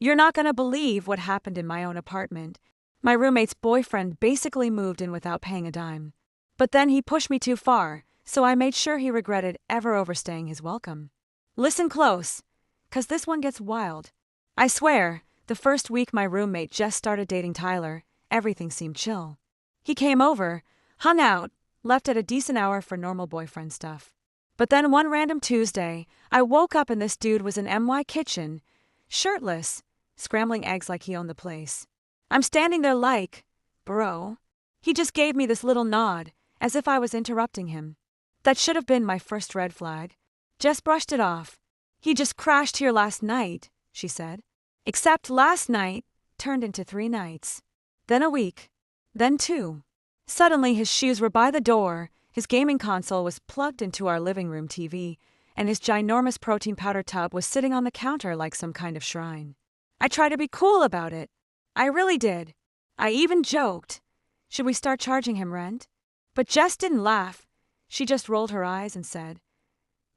You're not gonna believe what happened in my own apartment. My roommate's boyfriend basically moved in without paying a dime. But then he pushed me too far, so I made sure he regretted ever overstaying his welcome. Listen close, 'cause this one gets wild. I swear, the first week my roommate just started dating Tyler, everything seemed chill. He came over, hung out, left at a decent hour for normal boyfriend stuff. But then one random Tuesday, I woke up and this dude was in MY kitchen, shirtless, scrambling eggs like he owned the place. I'm standing there like, bro. He just gave me this little nod, as if I was interrupting him. That should have been my first red flag. Jess brushed it off. He just crashed here last night, she said. Except last night turned into 3 nights. Then a week. Then 2. Suddenly his shoes were by the door, his gaming console was plugged into our living room TV, and his ginormous protein powder tub was sitting on the counter like some kind of shrine. I tried to be cool about it. I really did. I even joked. Should we start charging him rent? But Jess didn't laugh. She just rolled her eyes and said,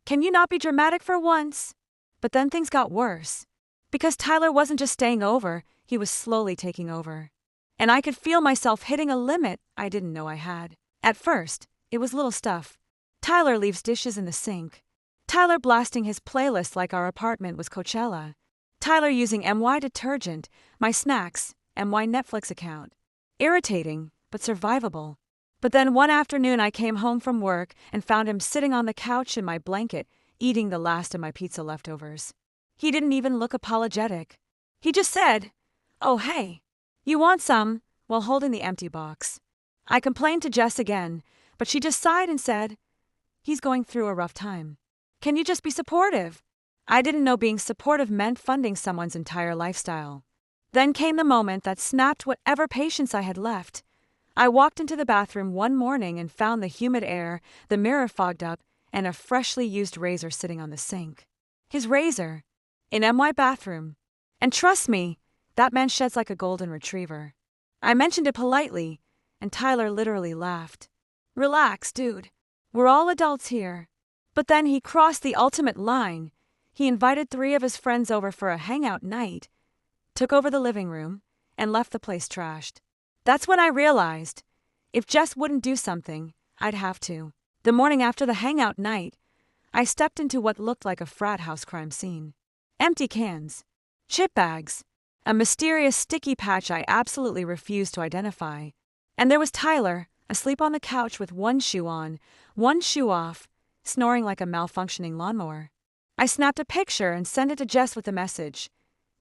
"Can you not be dramatic for once?" But then things got worse. Because Tyler wasn't just staying over, he was slowly taking over. And I could feel myself hitting a limit I didn't know I had. At first, it was little stuff. Tyler leaves dishes in the sink. Tyler blasting his playlist like our apartment was Coachella. Tyler using MY detergent, my snacks, MY Netflix account. Irritating, but survivable. But then one afternoon I came home from work and found him sitting on the couch in my blanket, eating the last of my pizza leftovers. He didn't even look apologetic. He just said, "Oh hey, you want some?" while holding the empty box. I complained to Jess again, but she just sighed and said, "He's going through a rough time. Can you just be supportive?" I didn't know being supportive meant funding someone's entire lifestyle. Then came the moment that snapped whatever patience I had left. I walked into the bathroom one morning and found the humid air, the mirror fogged up, and a freshly used razor sitting on the sink. His razor. In MY bathroom. And trust me, that man sheds like a golden retriever. I mentioned it politely, and Tyler literally laughed. "Relax, dude. We're all adults here." But then he crossed the ultimate line. He invited 3 of his friends over for a hangout night, took over the living room, and left the place trashed. That's when I realized, if Jess wouldn't do something, I'd have to. The morning after the hangout night, I stepped into what looked like a frat house crime scene. Empty cans, chip bags, a mysterious sticky patch I absolutely refused to identify. And there was Tyler, asleep on the couch with one shoe on, one shoe off, snoring like a malfunctioning lawnmower. I snapped a picture and sent it to Jess with the message,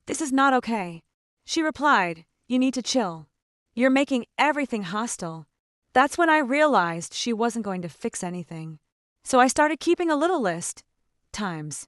"This is not okay." She replied, "You need to chill. You're making everything hostile." That's when I realized she wasn't going to fix anything. So I started keeping a little list. Times,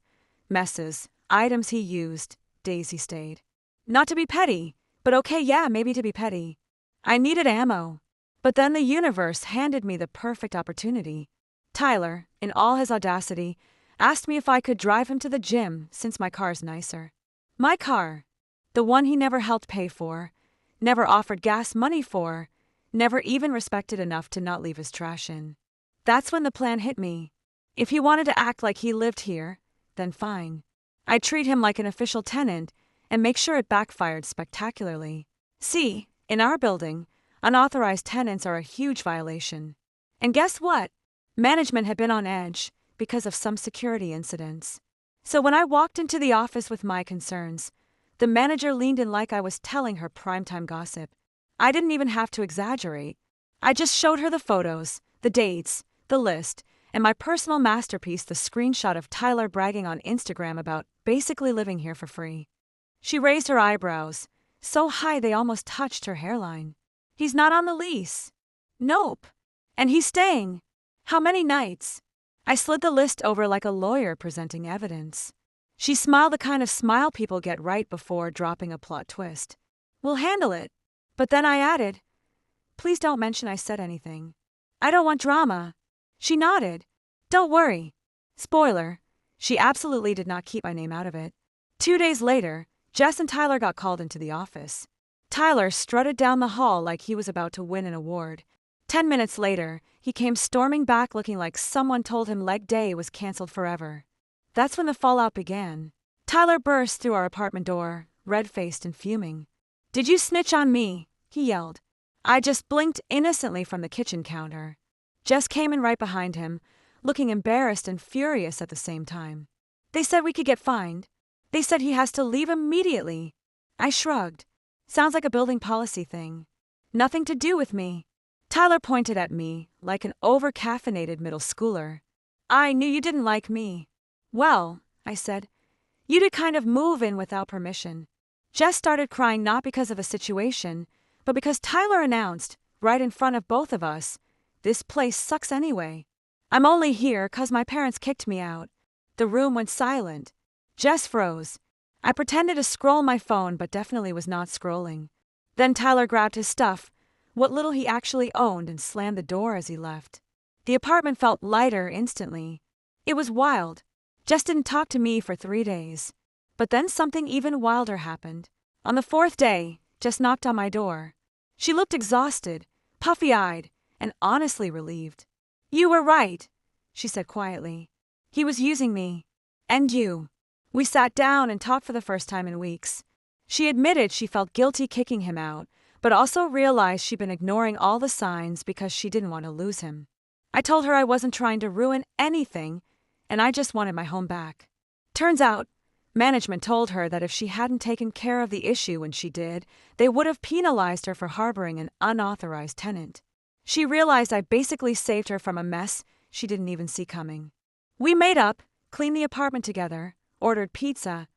messes, items he used, days he stayed. Not to be petty, but okay, yeah, maybe to be petty. I needed ammo. But then the universe handed me the perfect opportunity. Tyler, in all his audacity, asked me if I could drive him to the gym since my car's nicer. My car. The one he never helped pay for, never offered gas money for, never even respected enough to not leave his trash in. That's when the plan hit me. If he wanted to act like he lived here, then fine. I'd treat him like an official tenant and make sure it backfired spectacularly. See, in our building, unauthorized tenants are a huge violation. And guess what? Management had been on edge because of some security incidents. So when I walked into the office with my concerns, the manager leaned in like I was telling her primetime gossip. I didn't even have to exaggerate. I just showed her the photos, the dates, the list, and my personal masterpiece, the screenshot of Tyler bragging on Instagram about basically living here for free. She raised her eyebrows, so high they almost touched her hairline. "He's not on the lease." "Nope. And he's staying." "How many nights?" I slid the list over like a lawyer presenting evidence. She smiled the kind of smile people get right before dropping a plot twist. "We'll handle it." But then I added, "Please don't mention I said anything. I don't want drama." She nodded. "Don't worry." Spoiler, she absolutely did not keep my name out of it. 2 days later, Jess and Tyler got called into the office. Tyler strutted down the hall like he was about to win an award. 10 minutes later, he came storming back looking like someone told him leg day was canceled forever. That's when the fallout began. Tyler burst through our apartment door, red-faced and fuming. "Did you snitch on me?" he yelled. I just blinked innocently from the kitchen counter. Jess came in right behind him, looking embarrassed and furious at the same time. "They said we could get fined. They said he has to leave immediately." I shrugged. "Sounds like a building policy thing. Nothing to do with me." Tyler pointed at me like an over-caffeinated middle schooler. "I knew you didn't like me." "Well," I said, "you did kind of move in without permission." Jess started crying not because of a situation, but because Tyler announced, right in front of both of us, "This place sucks anyway. I'm only here 'cause my parents kicked me out." The room went silent. Jess froze. I pretended to scroll my phone but definitely was not scrolling. Then Tyler grabbed his stuff, what little he actually owned, and slammed the door as he left. The apartment felt lighter instantly. It was wild. Jess didn't talk to me for 3 days. But then something even wilder happened. On the 4th day, Jess knocked on my door. She looked exhausted, puffy-eyed, and honestly relieved. "You were right," she said quietly. "He was using me. And you." We sat down and talked for the first time in weeks. She admitted she felt guilty kicking him out, but also realized she'd been ignoring all the signs because she didn't want to lose him. I told her I wasn't trying to ruin anything, and I just wanted my home back. Turns out, management told her that if she hadn't taken care of the issue when she did, they would have penalized her for harboring an unauthorized tenant. She realized I basically saved her from a mess she didn't even see coming. We made up, cleaned the apartment together, ordered pizza.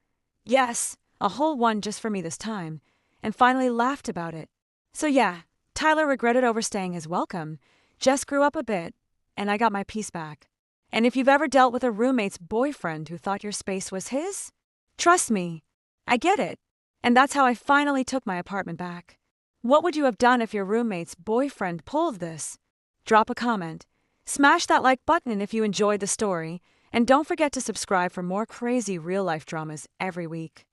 Yes, a whole one just for me this time, and finally laughed about it. So yeah, Tyler regretted overstaying his welcome, Jess grew up a bit, and I got my peace back. And if you've ever dealt with a roommate's boyfriend who thought your space was his, trust me, I get it. And that's how I finally took my apartment back. What would you have done if your roommate's boyfriend pulled this? Drop a comment. Smash that like button if you enjoyed the story, and don't forget to subscribe for more crazy real-life dramas every week.